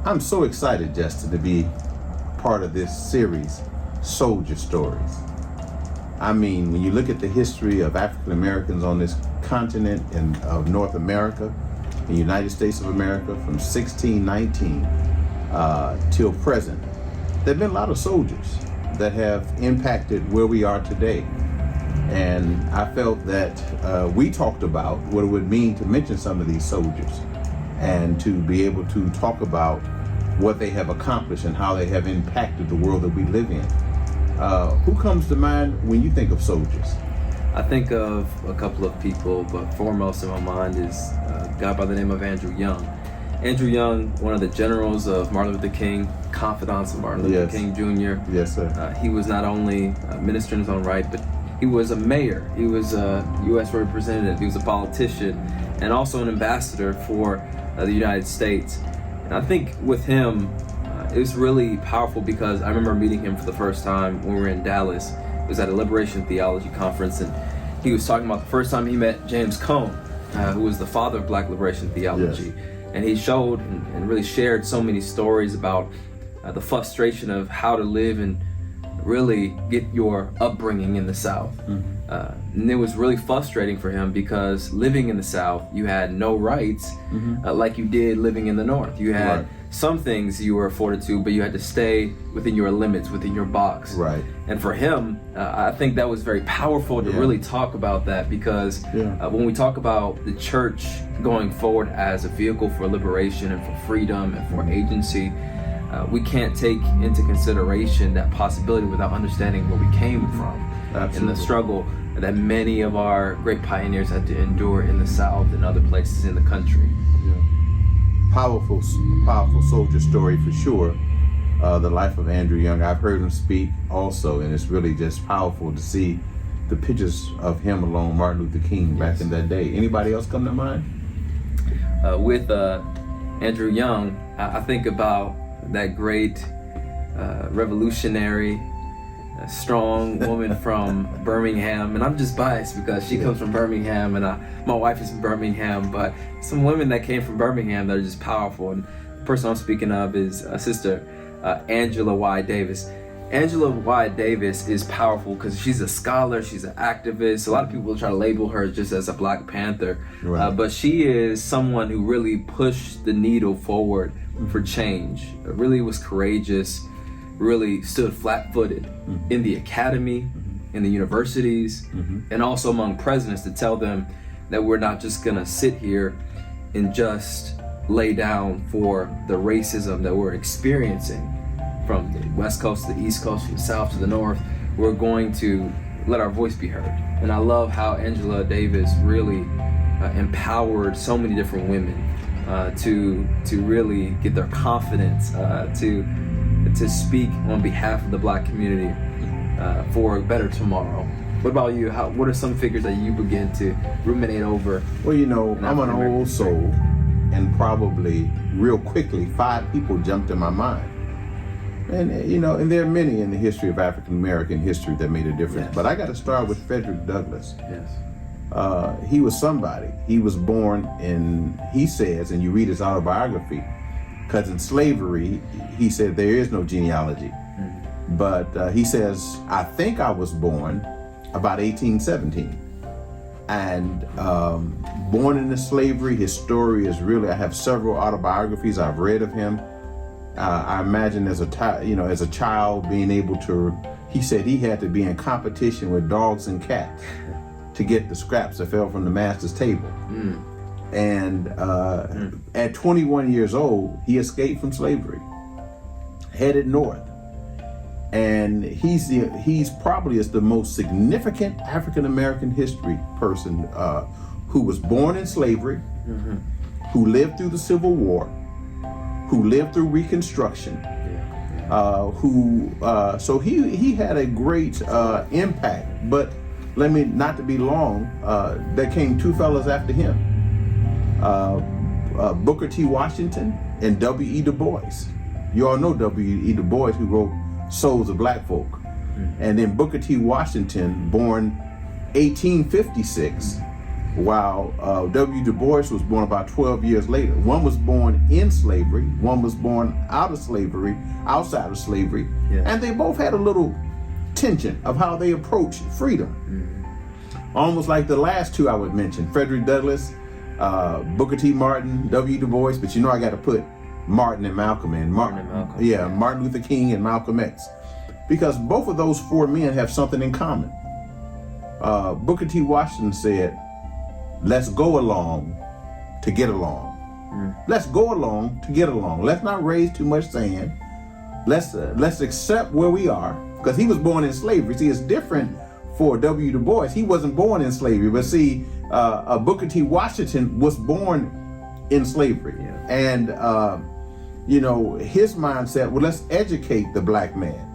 I'm so excited, Justin, to be part of this series, Soldier Stories. I mean, when you look at the history of African Americans on this continent of North America, the United States of America, from 1619 till present, there have been a lot of soldiers that have impacted where we are today. And I felt that we talked about what it would mean to mention some of these soldiers and to be able to talk about what they have accomplished and how they have impacted the world that we live in. Who comes to mind when you think of soldiers? I think of a couple of people, but foremost in my mind is a guy by the name of Andrew Young. Andrew Young, one of the generals of Martin Luther King, confidants of Martin Luther King Jr. Yes, sir. He was not only a minister in his own right, but he was a mayor, he was a U.S. representative, he was a politician, and also an ambassador for the United States. And I think with him, it was really powerful because I remember meeting him for the first time when we were in Dallas. It was at a Liberation Theology conference, and he was talking about the first time he met James Cone, who was the father of Black Liberation Theology. Yes. And he showed and really shared so many stories about the frustration of how to live and really get your upbringing in the South. And it was really frustrating for him because living in the South, you had no rights like you did living in the North. You had some things you were afforded to, but you had to stay within your limits, within your box. Right. And for him, I think that was very powerful to really talk about that because when we talk about the church going forward as a vehicle for liberation and for freedom and for agency, we can't take into consideration that possibility without understanding where we came from. Absolutely. And the struggle that many of our great pioneers had to endure in the South and other places in the country. Powerful soldier story for sure. The life of Andrew Young. I've heard him speak also, and it's really just powerful to see the pictures of him along Martin Luther King back in that day. Anybody else come to mind? With Andrew Young, I think about that great revolutionary, strong woman from Birmingham, and I'm just biased because she comes from Birmingham and my wife is from Birmingham, but some women that came from Birmingham that are just powerful, and the person I'm speaking of is Sister Angela Y. Davis. Angela Y. Davis is powerful because she's a scholar, she's an activist. A lot of people try to label her just as a Black Panther, but she is someone who really pushed the needle forward for change, really was courageous, really stood flat-footed in the academy, in the universities, and also among presidents to tell them that we're not just gonna sit here and just lay down for the racism that we're experiencing from the West Coast to the East Coast, from the South to the North. We're going to let our voice be heard. And I love how Angela Davis really empowered so many different women to really get their confidence to speak on behalf of the Black community for a better tomorrow. What about you? What are some figures that you begin to ruminate over? Well, you know, I'm an old soul, and probably real quickly 5 people jumped in my mind. And you know, and there are many in the history of African American history that made a difference. But I got to start with Frederick Douglass. He was somebody. He was born in, he says, and you read his autobiography, because in slavery, he said there is no genealogy. But he says, I think I was born about 1817. And born into slavery, his story is really, I have several autobiographies I've read of him. I imagine as a child being able to, he said he had to be in competition with dogs and cats to get the scraps that fell from the master's table. And at 21 years old, he escaped from slavery, headed north. And he's probably is the most significant African American history person who was born in slavery, who lived through the Civil War, who lived through Reconstruction, so he had a great impact. But let me, not to be long, there came 2 fellas after him, Booker T. Washington and W.E. Du Bois. You all know W.E. Du Bois, who wrote Souls of Black Folk. And then Booker T. Washington, born 1856, while W. Du Bois was born about 12 years later. One was born in slavery, one was born outside of slavery, and they both had a little tension of how they approached freedom. Almost like the last two I would mention, Frederick Douglass, Booker T. Martin, W. Du Bois, but I got to put Martin and Malcolm in. Martin Luther King and Malcolm X. Because both of those four men have something in common. Booker T. Washington said, let's go along to get along. Let's go along to get along. Let's not raise too much sand. Let's accept where we are. Because he was born in slavery. See, it's different for W. Du Bois. He wasn't born in slavery. But see, Booker T. Washington was born in slavery. And, his mindset, well, let's educate the black man.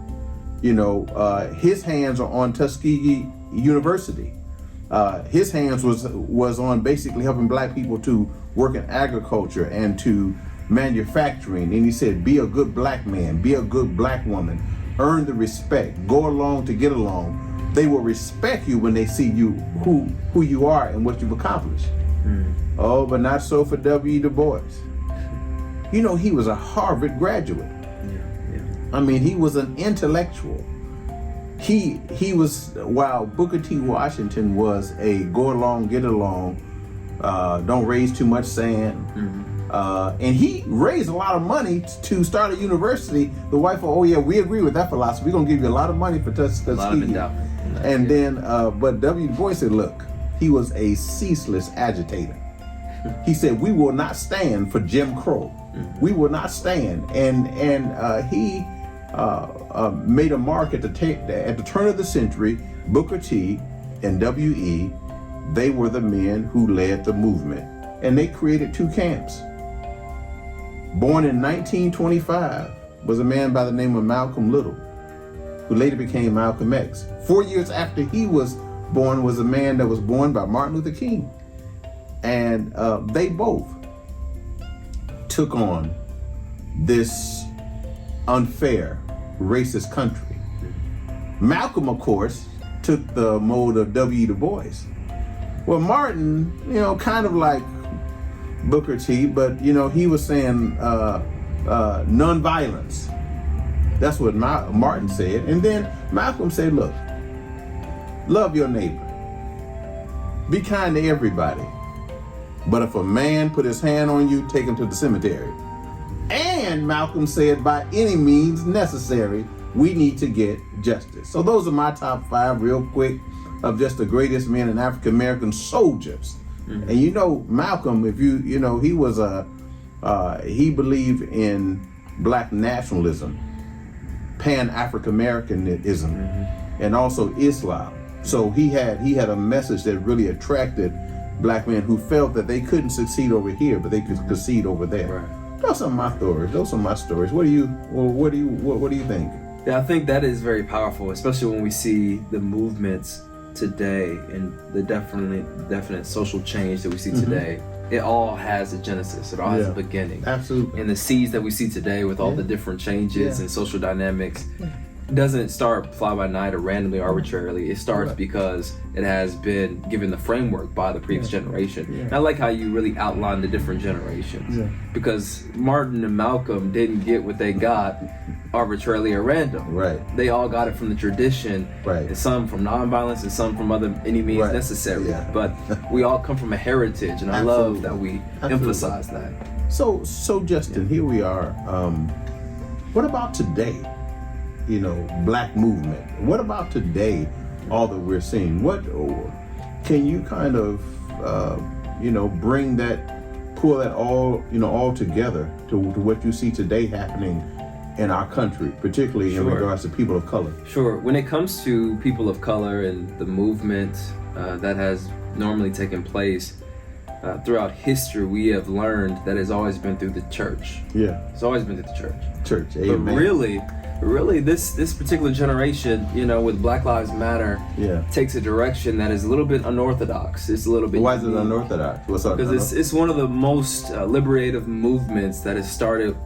His hands are on Tuskegee University. His hands was on basically helping black people to work in agriculture and to manufacturing. And he said, be a good black man, be a good black woman, earn the respect, go along to get along. They will respect you when they see you, who you are and what you've accomplished. Oh, but not so for W. Du Bois. He was a Harvard graduate. I mean, he was an intellectual. He was, while Booker T. Washington was a go along, get along, don't raise too much sand. And he raised a lot of money to start a university. The wife, we agree with that philosophy. We're going to give you a lot of money for Tuskegee. And then, but W. Du Bois said, look, he was a ceaseless agitator. He said, we will not stand for Jim Crow. We will not stand. And he made a mark at the turn of the century. Booker T. and W.E., they were the men who led the movement. And they created two camps. Born in 1925 was a man by the name of Malcolm Little, who later became Malcolm X. 4 years after he was born was a man that was born by Martin Luther King. And they both took on this unfair, racist country. Malcolm, of course, took the mode of W. Du Bois. Well, Martin, kind of like Booker T, but he was saying nonviolence. That's what Martin said. And then Malcolm said, look, love your neighbor. Be kind to everybody. But if a man put his hand on you, take him to the cemetery. And Malcolm said, by any means necessary, we need to get justice. So those are my top 5 real quick of just the greatest men in African American soldiers. And Malcolm, if he was he believed in black nationalism, Pan-African-Americanism, and also Islam. So he had a message that really attracted black men who felt that they couldn't succeed over here, but they could succeed over there. Right. Those are my stories. What do you think? Yeah, I think that is very powerful, especially when we see the movements today and the definite social change that we see today. It all has a genesis. It all has a beginning. Absolutely. And the seeds that we see today with all the different changes and social dynamics doesn't start fly by night or randomly, arbitrarily. It starts because it has been given the framework by the previous generation. And I like how you really outline the different generations, because Martin and Malcolm didn't get what they got arbitrarily or random. Right. They all got it from the tradition, and some from nonviolence and some from any means necessary. But we all come from a heritage, and I love that we emphasize that. So Justin, here we are. What about today? Black movement. What about today? All that we're seeing. What can you kind of, bring that, pull that all together to what you see today happening in our country, particularly in regards to people of color? Sure. When it comes to people of color and the movement that has normally taken place throughout history, we have learned that it's always been through the church. It's always been through the church. Amen. But really, this particular generation, with Black Lives Matter, takes a direction that is a little bit unorthodox. It's a little bit. Why is it unorthodox? What's up? Because it's one of the most liberative movements that has started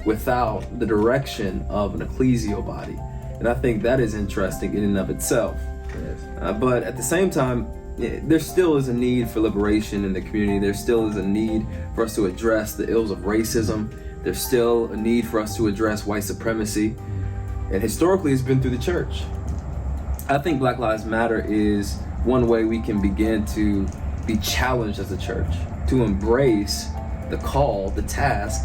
without the direction of an ecclesial body, and I think that is interesting in and of itself. But at the same time, there still is a need for liberation in the community. There still is a need for us to address the ills of racism. There's still a need for us to address white supremacy. And historically, it's been through the church. I think Black Lives Matter is one way we can begin to be challenged as a church to embrace the call, the task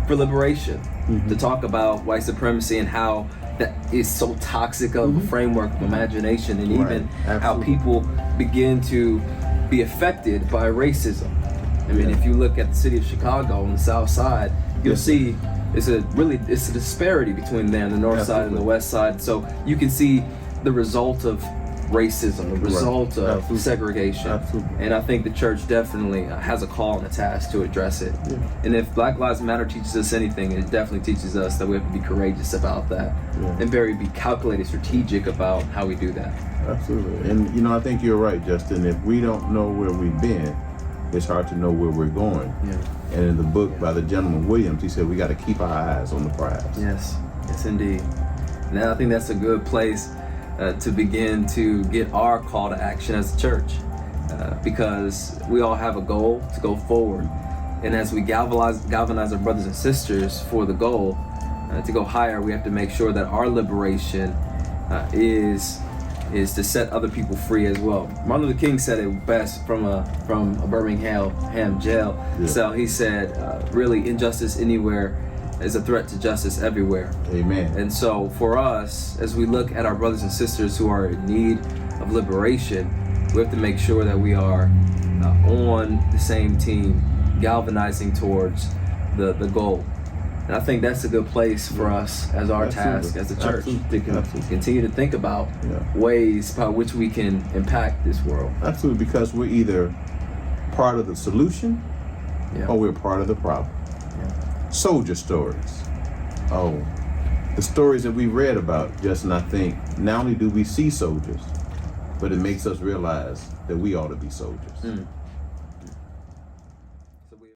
for liberation, to talk about white supremacy and how that is so toxic of a framework of imagination, and even how people begin to be affected by racism. I mean, if you look at the city of Chicago on the south side, you'll see it's a disparity between there, the north side and the west side. So you can see the result of racism, the result of segregation. And I think the church definitely has a call and a task to address it. And if Black Lives Matter teaches us anything, it definitely teaches us that we have to be courageous about that and be calculated, strategic about how we do that. Absolutely. And you know, I think you're right, Justin. If we don't know where we've been, it's hard to know where we're going. And in the book by the gentleman Williams, he said we got to keep our eyes on the prize. Yes indeed. Now I think that's a good place to begin to get our call to action as a church, because we all have a goal to go forward, and as we galvanize our brothers and sisters for the goal to go higher, we have to make sure that our liberation is to set other people free as well. Martin Luther King said it best from a Birmingham jail cell. He said, really, injustice anywhere is a threat to justice everywhere. Amen. And so for us, as we look at our brothers and sisters who are in need of liberation, we have to make sure that we are on the same team, galvanizing towards the goal. And I think that's a good place for us as our task as a church to continue to think about ways by which we can impact this world. Absolutely, because we're either part of the solution or we're part of the problem. Soldier stories. Oh, the stories that we read about, Justin, I think not only do we see soldiers, but it makes us realize that we ought to be soldiers.